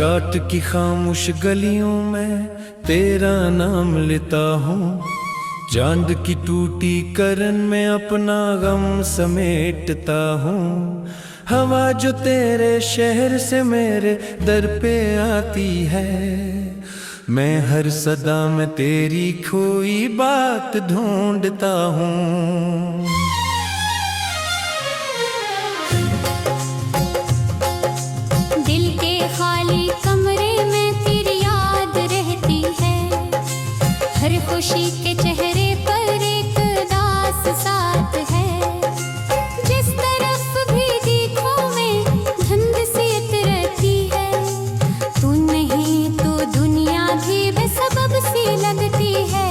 रात की खामोश गलियों में तेरा नाम लेता हूँ, चांद की टूटी करन में अपना गम समेटता हूँ। हवा जो तेरे शहर से मेरे दर पे आती है, मैं हर सदा में तेरी खोई बात ढूंढता हूँ। दिल के खाली कमरे में तेरी याद रहती है, हर खुशी के चेहरे पर एक उदास साथ है। जिस तरफ भी देखो मैं धुंध सी उतरती है, तू नहीं तो दुनिया भी बेसबब सी लगती है।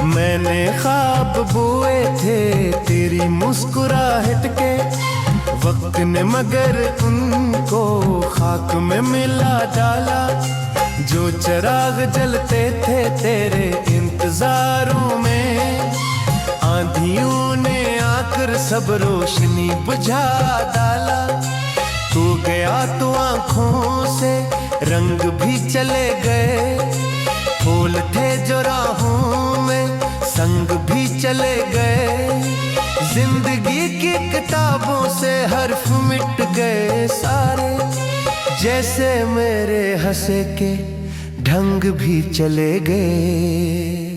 मैंने ख्वाब बोए थे तेरी मुस्कुराहट के, वक्त ने मगर उनको खाक में मिला डाला। जो चिराग जलते थे तेरे इंतजारों में, आंधियों ने आकर सब रोशनी बुझा डाला। तू गया तो आंखों से रंग भी चले गए, फूल थे जो राहों में संग भी चले गए। जिंदगी की किताबों से हर्फ मिट गए सारे, जैसे मेरे हंसे के ढंग भी चले गए।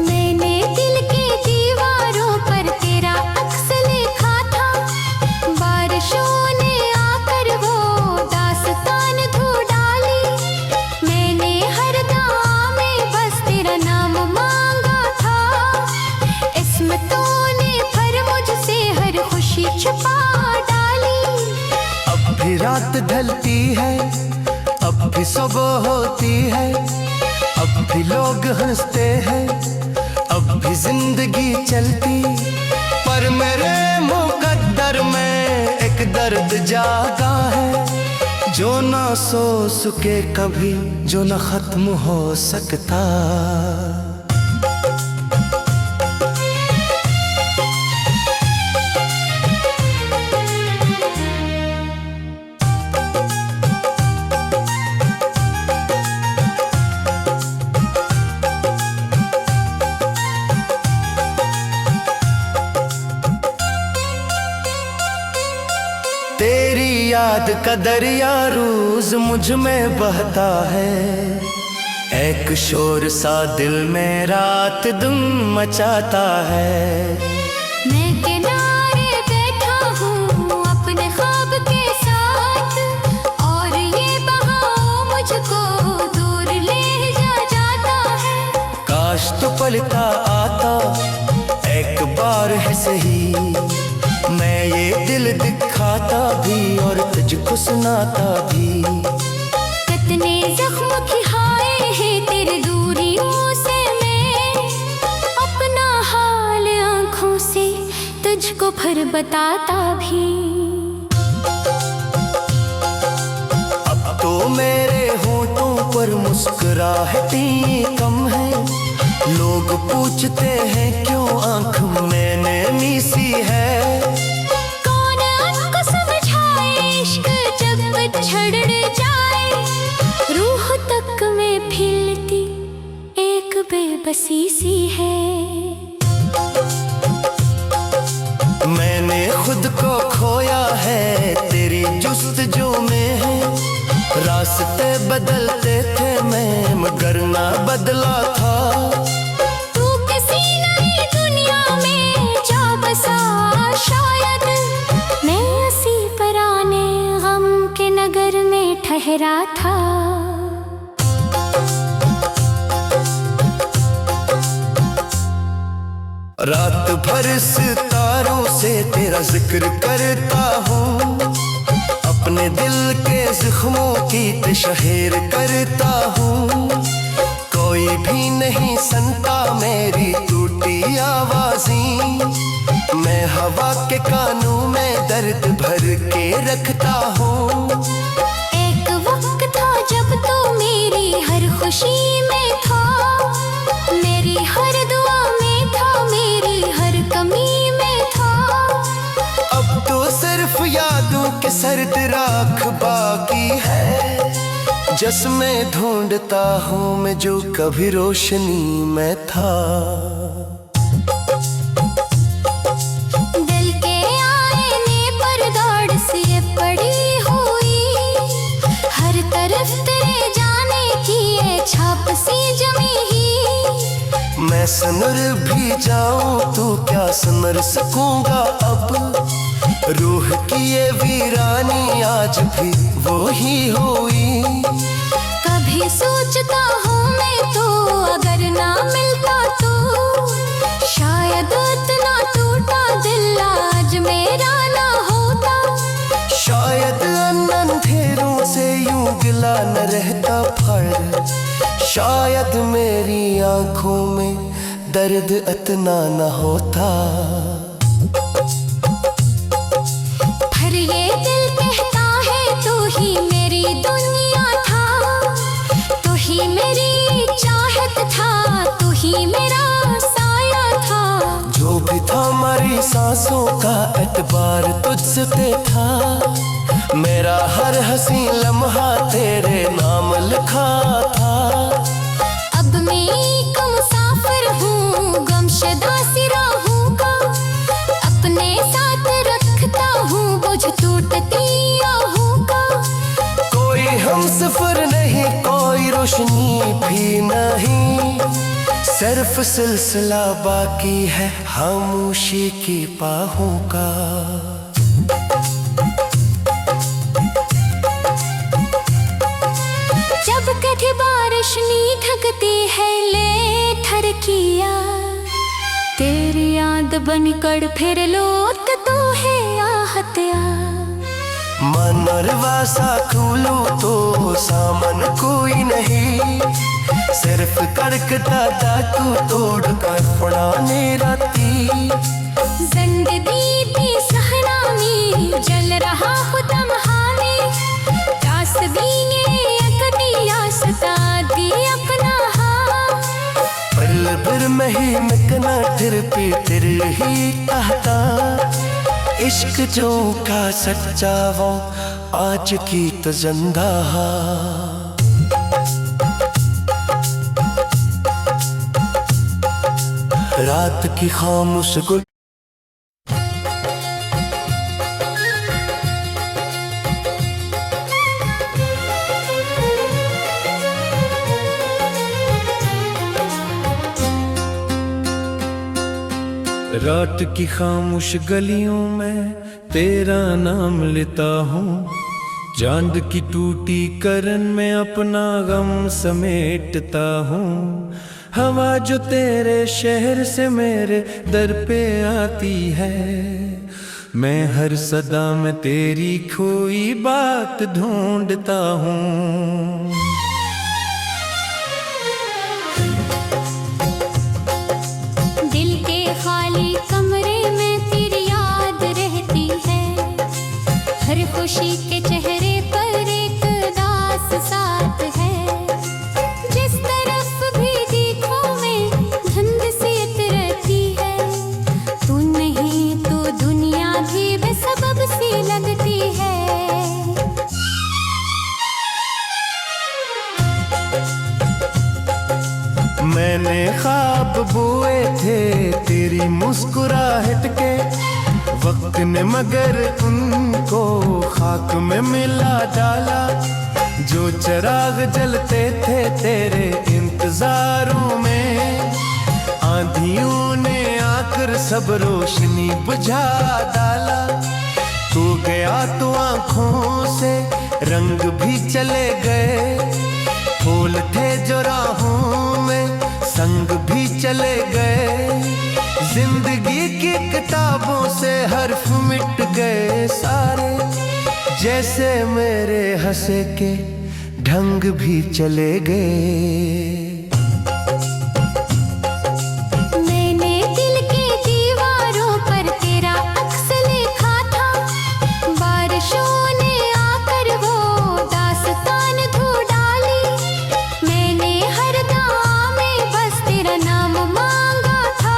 मैंने दिल के दीवारों पर तेरा अक्स लिखा था, बारिशों ने आकर वो दास्तान धो डाली। मैंने हर दुआ में बस तेरा नाम मांगा था, किस्मतों ने पर मुझसे हर खुशी छुपा डाली। अब भी रात ढलती है, अब भी सुबह होती है, अब भी लोग हंसते हैं, अब भी जिंदगी चलती। पर मेरे मुकद्दर में एक दर्द जागा है, जो ना सो सके कभी, जो ना खत्म हो सकता। तेरी याद का दरिया रोज मुझ में बहता है, एक शोर सा दिल में रात दिन मचाता है। मैं किनारे बैठा हूँ अपने ख्वाब के साथ, और ये बहाव मुझको दूर ले जाता है। काश तो पलटा आता एक बार है सही, मैं ये दिल दिखाता भी और तुझको सुनाता भी। कितने जख्म खाए हैं तेरी दूरियों से, मैं अपना हाल आँखों से तुझको फिर बताता भी। अब तो मेरे होठों पर मुस्कुराहटें कम है, लोग पूछते हैं क्यों आँख मैंने मीसी है। कौन आपको समझाए इश्क जब छड़ जाए, रूह तक में फिरती एक बेबसी सी है। मैंने खुद को खोया है तेरी जुस्तजू में है, रास्ते बदलते थे मैं मगर ना बदला था। तू किसी नई दुनिया में जा बसा शायद, मैं उसी पुराने गम के नगर में ठहरा था। रात भर सितारों से तेरा जिक्र करता हूँ, अपने दिल के जख्मों की तशहीर करता हूँ। कोई भी नहीं सुनता मेरी टूटी आवाज़ें, मैं हवा के कानों में दर्द भर के रखता हूँ। एक वक्त था जब तो मेरी हर खुशी में था, मेरी हर दुआ में था, मेरी हर शायद राख बाकी है, जिसमें ढूंढता हूँ मैं जो कभी रोशनी में था। दिल के आईने पर दौड़ सी पड़ी हुई, हर तरफ तेरे जाने की ये छाप सी जमी ही। मैं सनर भी जाऊं तो क्या संवर सकूंगा अब, रूह की ये वीरानी आज भी वो ही हुई। कभी सोचता हूँ मैं तो अगर ना मिलता तो, शायद इतना टूटा दिल आज मेरा ना होता। शायद अंधेरों से यूं गिला न रहता फर, शायद मेरी आंखों में दर्द इतना न होता। पर ये दिल कहता है तू ही मेरी दुनिया था, तू ही मेरी चाहत था, तू ही मेरा साया था। जो भी था हमारी सांसों का एतबार तुझसे पे था, मेरा हर हंसी लम्हा तेरे नाम लिखा था। अब मैं एक मुसाफिर हूँ गमशदा सी राहों का, अपने साथ रखता हूँ बोझ टूटती आहों का। कोई हम सफर नहीं, कोई रोशनी भी नहीं, सिर्फ सिलसिला बाकी है खामोशी की बाहों का। जब कभी बारिश नी ढकती है ले ठरकिया, तेरी याद बनकर फिर लौट तो है आहतिया। मन और वासा खोलो तो सामन कोई नहीं, सिर्फ कड़कता डाकू तोड़ कर फड़ाने राती। जिंदगी भी सहना में जल रहा हूँ तमहाने, तासबीने अकदिया सता दी अपना हाथ। पल भर में ही मिकना तिर पे तिर ही कहता, इश्क जो का सच्चा वो आज की तो जिंदा। रात की खामोश गुल रात की खामोश गलियों में तेरा नाम लेता हूँ, चांद की टूटी करन में अपना गम समेटता हूँ। हवा जो तेरे शहर से मेरे दर पे आती है, मैं हर सदा में तेरी खोई बात ढूंढता हूँ। दिल के खाली कमरे में तेरी याद रहती है, हर खुशी के चेहरे पर एक उदास साथ है। जिस तरफ भी देखो मैं धुंध सी उतरती है, तू नहीं तो दुनिया भी बेसबब सी लगती है। मैंने ख्वाब बोए थे तेरी मुस्कुराहट के, वक्त ने मगर उनको खाक में मिला डाला। जो चिराग जलते थे तेरे इंतजारों में, आंधियों ने आकर सब रोशनी बुझा डाला। तू गया तो आंखों से रंग भी चले गए, फूल थे जो राहों में संग भी चले गए। जिंदगी की किताबों से हर्फ मिट गए सारे, जैसे मेरे हंसे के ढंग भी चले गए। मैंने दिल के दीवारों पर तेरा अक्स लिखा था, बारिशों ने आकर वो दास्तान धो डाली। मैंने हर दुआ में बस तेरा नाम मांगा था,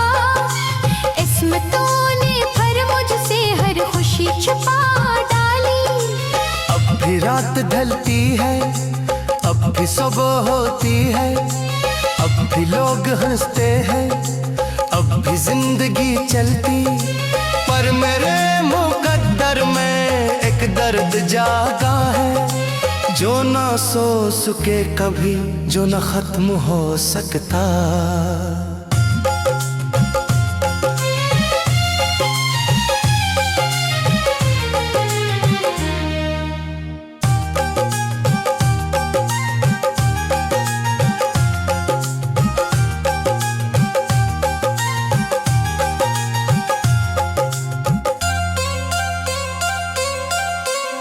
किस्मतों ने पर मुझसे हर खुशी छुपा डाली। भी रात ढलती है, अब भी सुबह होती है, अब भी लोग हंसते हैं, अब भी जिंदगी चलती। पर मेरे मुकद्दर में एक दर्द जागा है, जो ना सो सके कभी, जो ना खत्म हो सकता।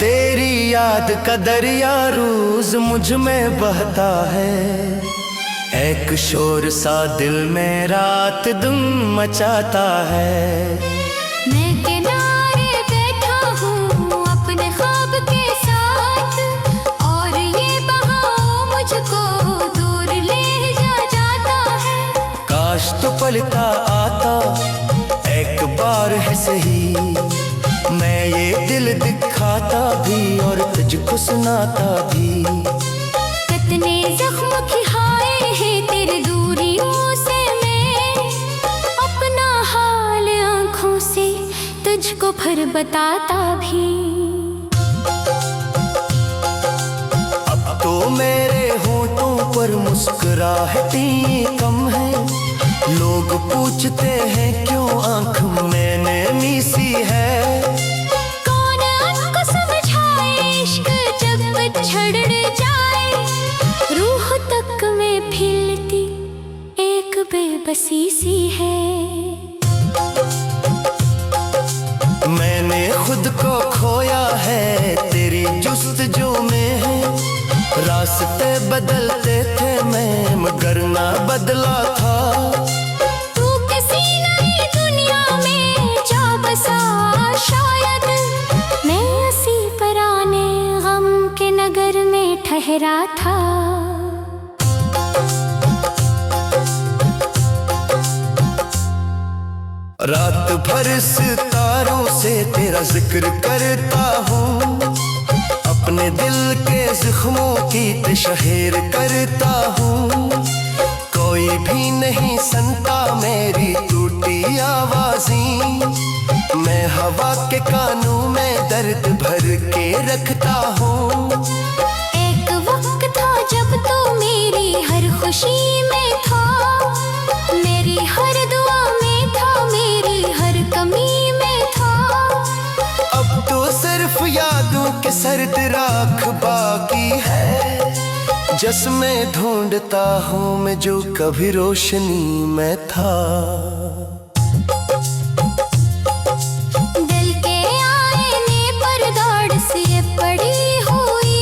तेरी याद का दरिया रोज मुझ में बहता है, एक शोर सा दिल में रात दिन मचाता है। मैं किनारे बैठा हूँ अपने ख्वाब के साथ, और ये बहाव मुझको दूर ले जाता है। काश तो पलटा आता एक बार है सही, मैं ये दिल दिखाता भी और तुझको सुनाता भी। कितने जख्म खाए हैं तेरी दूरियों से, मैं अपना हाल आँखों से तुझको फिर बताता भी। अब तो मेरे होठों पर मुस्कुराहटी कम है, लोग पूछते हैं क्यों आँख मैंने मीसी है। कौन आपको समझाए इश्क जब छड़ जाए, रूह तक में फिरती एक बेबसी सी है। मैंने खुद को खोया है तेरी जुस्तजू में है, रास्ते बदलते थे मैं मगर ना बदला था। ठहरा था। रात भर सितारों से तेरा जिक्र करता हूँ, अपने दिल के जख्मों की तशहीर करता हूँ। कोई भी नहीं सुनता मेरी टूटी आवाज़ें, मैं हवा के कानों में दर्द भर के रखता हूँ। जब तो मेरी हर खुशी में था, मेरी हर दुआ में था, मेरी हर कमी में था। अब तो सिर्फ यादों के सर्द राख बाकी है, जिसमें ढूंढता हूँ मैं जो कभी रोशनी में था। दिल के आईने पर दौड़ सी पड़ी हुई,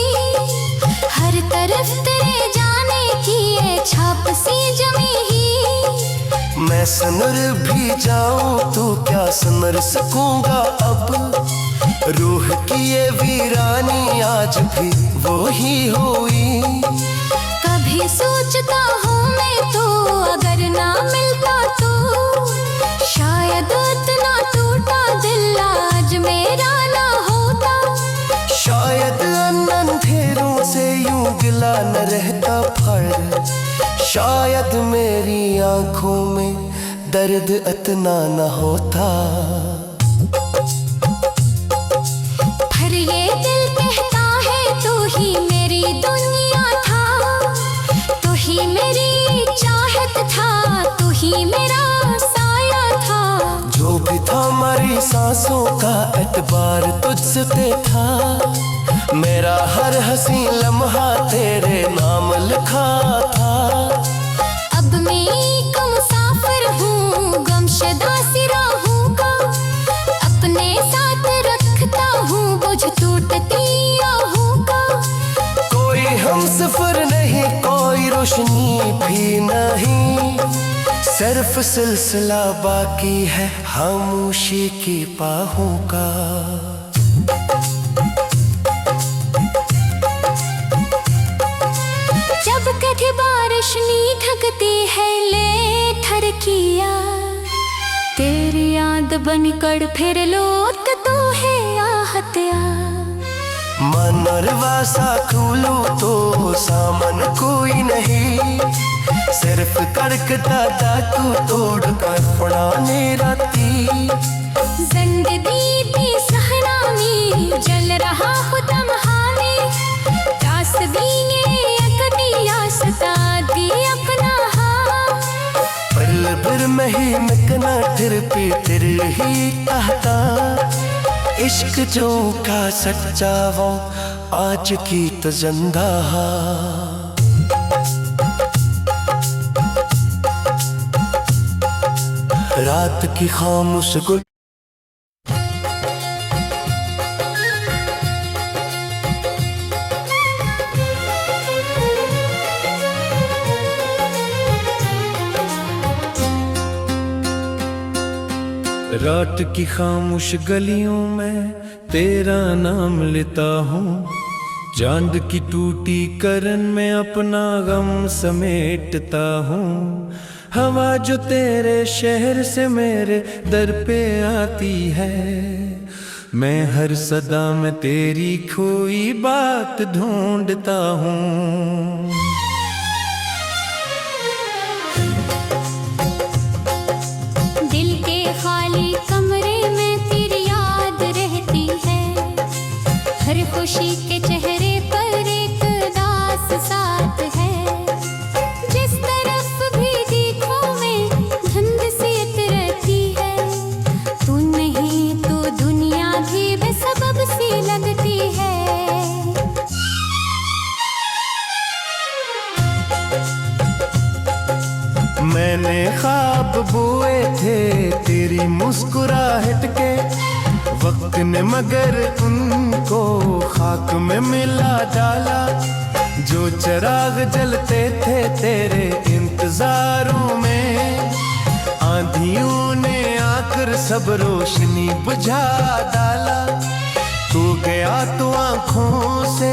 हर तरफ तेरे जाने की ये छाप सी जमी ही। मैं सनर भी जाऊं तो क्या समर सकूंगा अब, रूह की ये वीरानी आज भी वो ही हुई। कभी सोचता हूँ मैं तो अगर ना मिलता तो, शायद इतना टूटा दिल आज मेरा ना होता। शायद अंधेरों से यूं गिला न रहता फर, शायद मेरी आंखों में दर्द इतना न होता। फिर ये दिल कहता है तू ही मेरी दुनिया था, तू ही मेरी चाहत था, तू ही मेरा साया था। जो भी था हमारी सांसों का एतबार तुझसे पे था, मेरा हर हंसी लम्हा तेरे नाम लिखा था। अब मैं एक मुसाफिर हूँ गमशदा सी राहों का, अपने साथ रखता हूँ बोझ टूटती आहों का। कोई हमसफर नहीं, कोई रोशनी भी नहीं, सिर्फ सिलसिला बाकी है खामोशी की बाहों का। जब कभी बारिश नी ढकती है ले ठरकिया, तेरी याद बनकर फिर लौट तो है आहतिया। मनरवासा खोलूं तो सामन कोई नहीं, सिर्फ कड़कता डाकू तोड़ कर फड़ाने राती। जंग दीदी सहना में जल रहा हूँ तमहाने, दास दिए अकदिया सता दी अपना हाँ। पर मही मकना तिर पे तिर ही कहता, इश्क जो का सच्चा वो आज की तो जिंदा। रात की खामोश गुल रात की खामोश गलियों में तेरा नाम लेता हूँ, चांद की टूटी करन में अपना गम समेटता हूँ। हवा जो तेरे शहर से मेरे दर पे आती है, मैं हर सदा में तेरी खोई बात ढूंढता हूँ। दिल के खाली कमरे में तेरी याद रहती है, हर खुशी के चेहरे पर एक दास साथ है। जिस तरफ भी देखो मैं धुंध सी उतरती है, तू नहीं तो दुनिया भी बेसबब सी लगती है। मैंने ख्वाब बोए थे तेरी मुस्कुराहट के, वक्त ने मगर उनको खाक में मिला डाला। जो चिराग जलते थे तेरे इंतजारों में, आंधियों ने आकर सब रोशनी बुझा डाला। तू गया तो आंखों से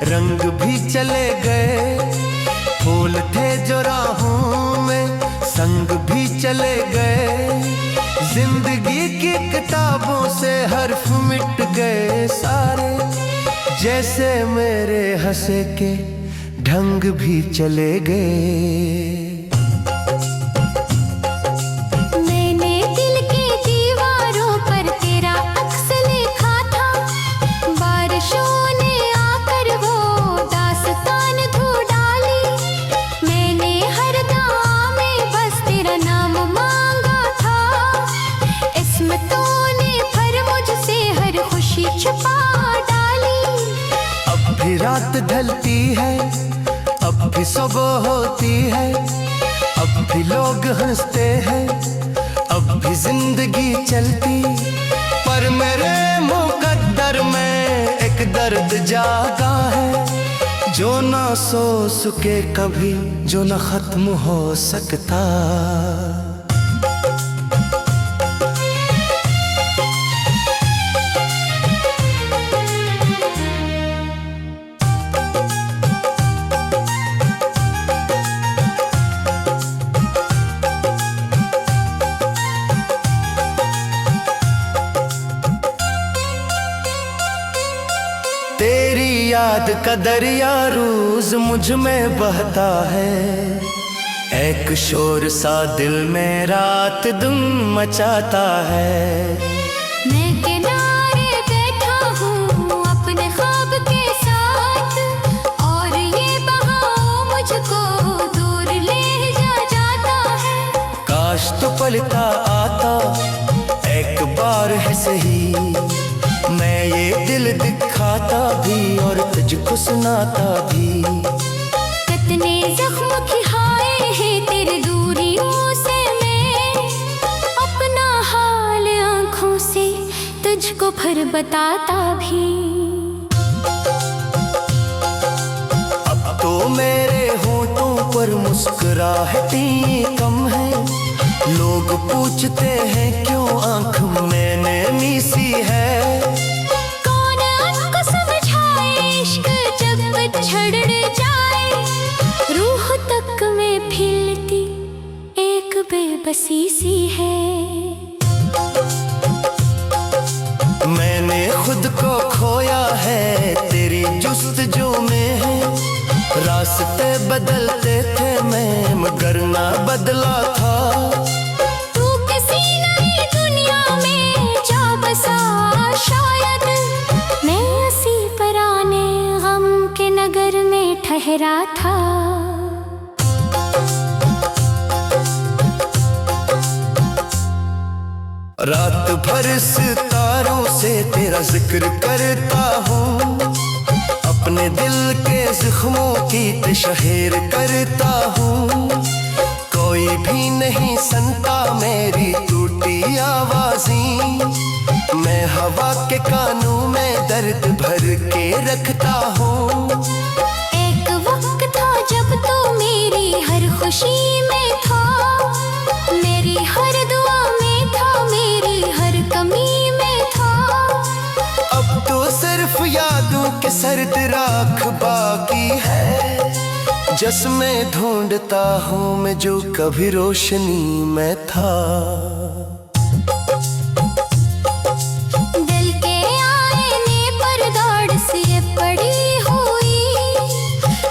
रंग भी चले गए, फूल थे जो राहों में संग भी चले गए। जिंदगी की किताबों से हर्फ मिट गए सारे, जैसे मेरे हंसे के ढंग भी चले गए। मैंने दिल की दीवारों पर तेरा अक्स लिखा था, बारिशों ने आकर वो दास्तान धो डाली। मैंने हर दुआ में बस तेरा नाम मांगा था, किस्मतों ने पर मुझसे हर खुशी छुपा डाली। अब भी रात ढलती है, अब भी सुबह होती है, अब भी लोग हंसते हैं, अब भी जिंदगी चलती। पर मेरे मुकद्दर में एक दर्द जागा है, जो ना सो सके कभी, जो ना खत्म हो सकता। तेरी याद का दरिया रोज मुझ में बहता है, एक शोर सा दिल में रात दिन मचाता है। मैं किनारे बैठा हूँ अपने ख्वाब के साथ, और ये बहाव मुझको दूर ले जाता है। काश तो पलटा आता एक बार है सही, मैं ये दिल दिखाता भी और तुझको सुनाता भी। कितने जख्म खिहाए हैं तेरी दूरियों से, मैं अपना हाल आँखों से तुझको फिर बताता भी। अब तो मेरे होठों पर मुस्कुराहटें कम है, लोग पूछते हैं क्यों आँख मैंने मीसी है। कौन आपको समझाए इश्क जब छड़ जाए, रूह तक में फिरती एक बेबसी सी है। मैंने खुद को खोया है जुस्तजू में है, रास्ते बदलते थे मैं मगर ना बदला था। तू किसी नई दुनिया में जा बसा शायद, मैं उसी पुराने गम के नगर में ठहरा था। रात भर सितारों से तेरा जिक्र करता हूँ, अपने दिल के जख्मों की तशहीर करता हूँ। कोई भी नहीं सुनता मेरी टूटी आवाज़ें, मैं हवा के कानों में दर्द भर के रखता हूँ। एक वक्त था जब तो मेरी हर खुशी में था, मेरी हर दुआ में था, मेरी हर कमी में था। अब तो सिर्फ यादों के सर्द राख बाकी है, जिसमें ढूंढता हूँ मैं जो कभी रोशनी में था। दिल के आईने पर दौड़ सी पड़ी हुई,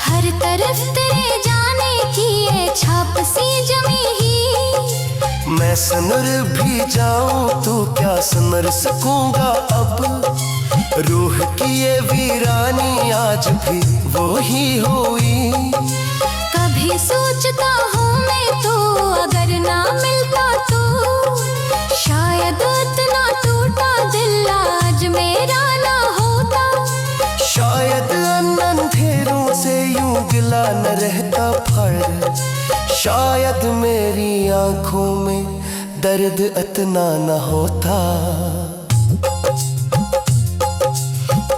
हर तरफ तेरे जाने की ये छाप सी जमी ही। मैं सनर भी जाऊं तो क्या समर सकूंगा अब, रूह की ये वीरानी आज भी वो ही हुई। कभी सोचता हूँ मैं तो अगर ना मिलता तो, शायद इतना टूटा दिल आज मेरा ना होता। शायद अंधेरों से यूं गिला न रहता फर, शायद मेरी आंखों में दर्द इतना न होता।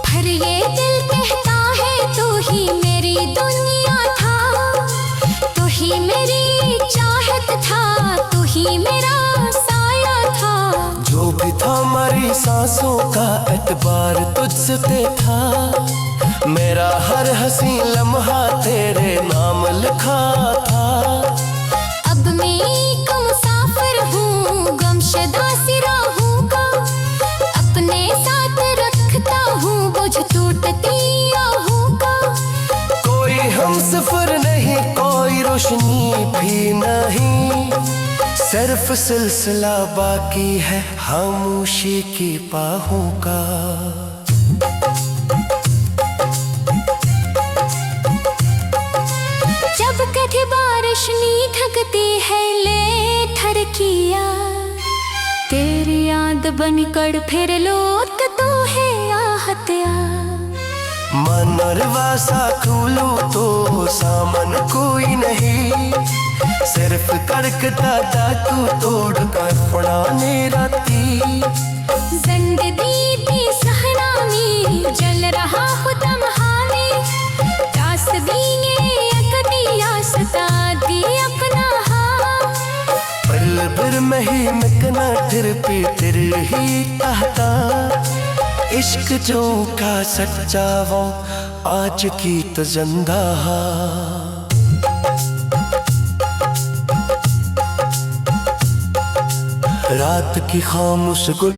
फिर ये दिल कहता है तू ही मेरी दुनिया था, तू ही मेरी चाहत था, तू ही मेरा साया था। जो भी था हमारी सांसों का एतबार तुझसे था, मेरा हर हंसी लम्हा तेरे नाम लिखा था। अब मैं एक मुसाफिर हूँ गमशदा सी राहों का, अपने साथ रखता हूँ बोझ टूटती आहों का। कोई हम सफर नहीं, कोई रोशनी भी नहीं, सिर्फ सिलसिला बाकी है खामोशी की बाहों का। जब कभी बारिश नी ढकती है ले ठरकिया, तेरी याद बनकर फिर लौट तो है आहतिया। मनरवासा खोलो तो सामन कोई नहीं, सिर्फ कड़कता डाकू तोड़ कर फड़ाने राती। जिंदगी दी सहना में जल रहा हूँ तमहाने, तासबीने अकदिया सता दी अपना हाँ। पल भर में ही मिकना तिर पे तिर ही कहता, इश्क जो का सच्चा वो आज की तो जिंदा। रात की खामोश गुल